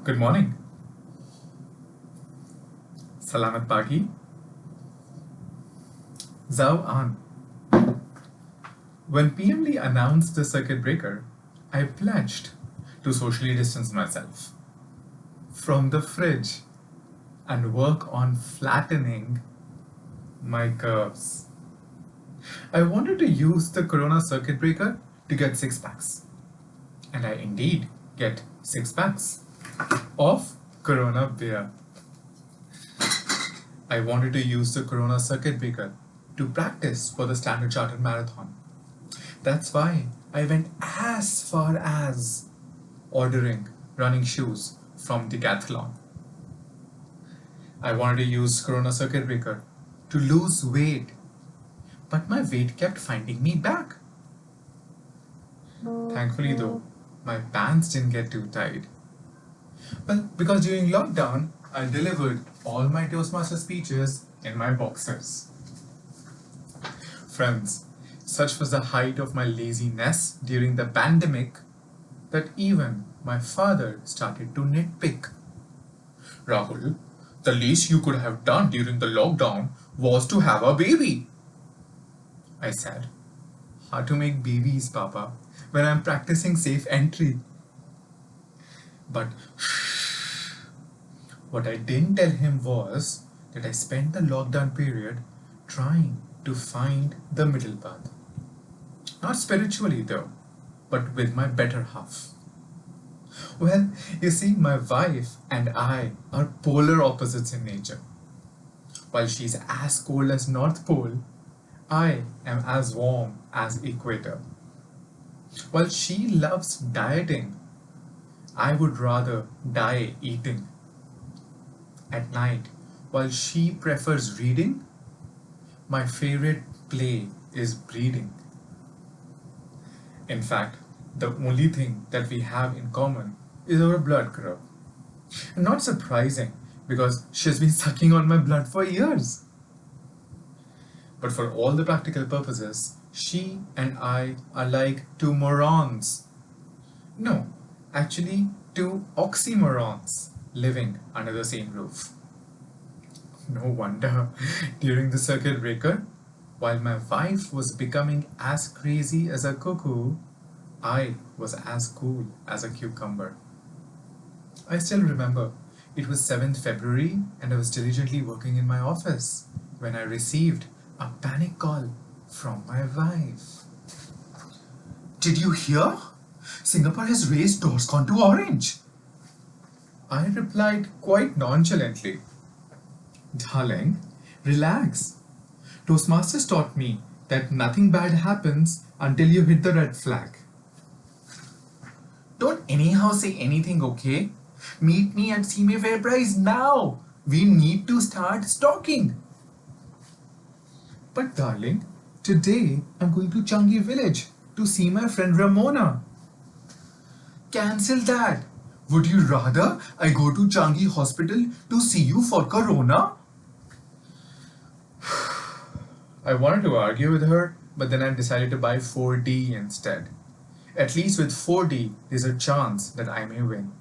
Good morning. Salamat pagi. Zhao an. When PMD announced the circuit breaker, I pledged to socially distance myself from the fridge and work on flattening my curves. I wanted to use the Corona circuit breaker to get six packs. And I indeed get six packs of Corona beer. I wanted to use the Corona circuit breaker to practice for the Standard Chartered Marathon. That's why I went as far as ordering running shoes from Decathlon. I wanted to use Corona circuit breaker to lose weight, but my weight kept finding me back. Thankfully though, my pants didn't get too tight. Well, because during lockdown, I delivered all my Toastmasters speeches in my boxers. Friends, such was the height of my laziness during the pandemic that even my father started to nitpick. Rahul, the least you could have done during the lockdown was to have a baby. I said, hard to make babies, Papa, when I'm practicing safe entry. But what I didn't tell him was that I spent the lockdown period trying to find the middle path. Not spiritually though, but with my better half. Well, you see, my wife and I are polar opposites in nature. While she's as cold as North Pole, I am as warm as equator. While she loves dieting, I would rather die eating. At night, while she prefers reading, my favorite play is breeding. In fact, the only thing that we have in common is our blood group. Not surprising, because she's been sucking on my blood for years. But for all the practical purposes, she and I are like two morons. No, actually, two oxymorons living under the same roof. No wonder, during the circuit breaker, while my wife was becoming as crazy as a cuckoo, I was as cool as a cucumber. I still remember it was 7th February and I was diligently working in my office when I received a panic call from my wife. Did you hear? Singapore has raised DORSCON to orange. I replied quite nonchalantly, Darling, relax. Toastmasters taught me that nothing bad happens until you hit the red flag. Don't anyhow say anything, okay? Meet me at Sime Fair Price now. We need to start stalking. But darling, today I'm going to Changi village to see my friend Ramona. Cancel that. Would you rather I go to Changi hospital to see you for corona? I wanted to argue with her, but then I decided to buy 4D instead. At least with 4D, there's a chance that I may win.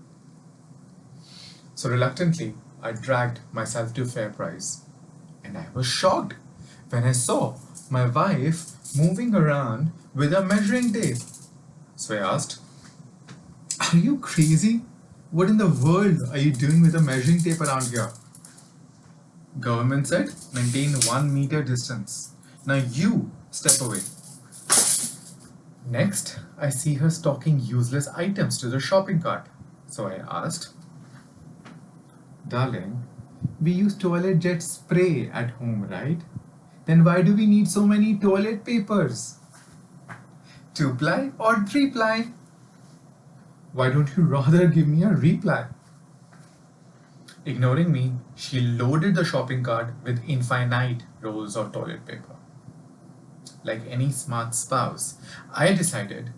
So reluctantly, I dragged myself to FairPrice. And I was shocked when I saw my wife moving around with a measuring tape. So I asked, are you crazy? What in the world are you doing with a measuring tape around here? Government said maintain 1 meter distance. Now you step away. Next, I see her stocking useless items to the shopping cart. So I asked, Darling, we use toilet jet spray at home, right? Then why do we need so many toilet papers? 2-ply or 3-ply? Why don't you rather give me a reply? Ignoring me, she loaded the shopping cart with infinite rolls of toilet paper. Like any smart spouse, I decided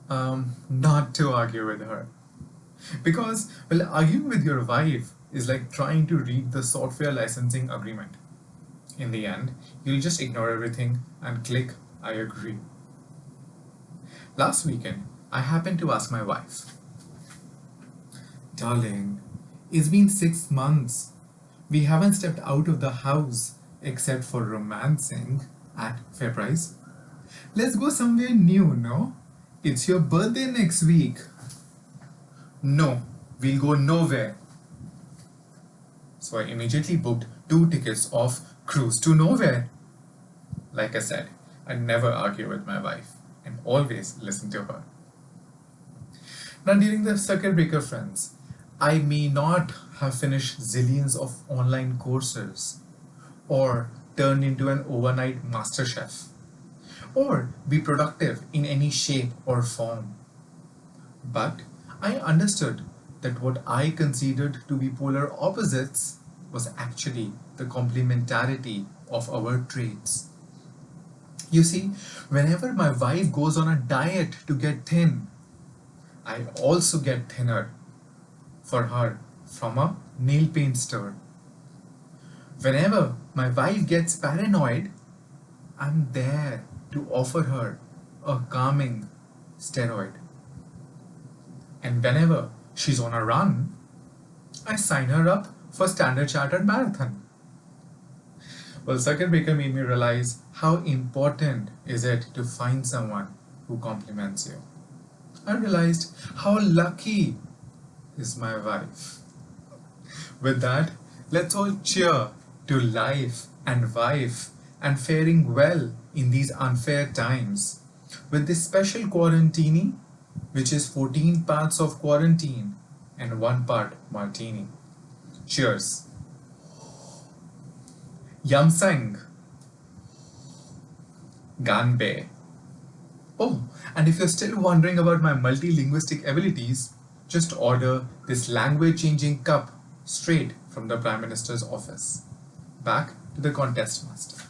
not to argue with her. Because, well, arguing with your wife is like trying to read the software licensing agreement. In the end, you'll just ignore everything and click I agree. Last weekend, I happened to ask my wife, Darling, It's been 6 months. We haven't stepped out of the house except for romancing at Fair Price. Let's go somewhere new, no? It's your birthday next week. No, we'll go nowhere. So I immediately booked 2 tickets of cruise to nowhere. Like I said, I never argue with my wife and always listen to her. Now, during the circuit breaker, friends, I may not have finished zillions of online courses or turned into an overnight master chef or be productive in any shape or form. But I understood that what I considered to be polar opposites was actually the complementarity of our traits. You see, whenever my wife goes on a diet to get thin, I also get thinner for her from a nail paint store. Whenever my wife gets paranoid, I'm there to offer her a calming steroid. And whenever she's on a run, I sign her up for Standard Chartered Marathon. Well, circuit breaker made me realize how important is it to find someone who compliments you. I realized how lucky is my wife. With that, let's all cheer to life and wife and faring well in these unfair times with this special quarantini, which is 14 parts of quarantine and 1 part martini. Cheers. Yamsang. Ganbei. Oh, and if you're still wondering about my multilinguistic abilities, just order this language changing cup straight from the Prime Minister's office. Back to the contest master.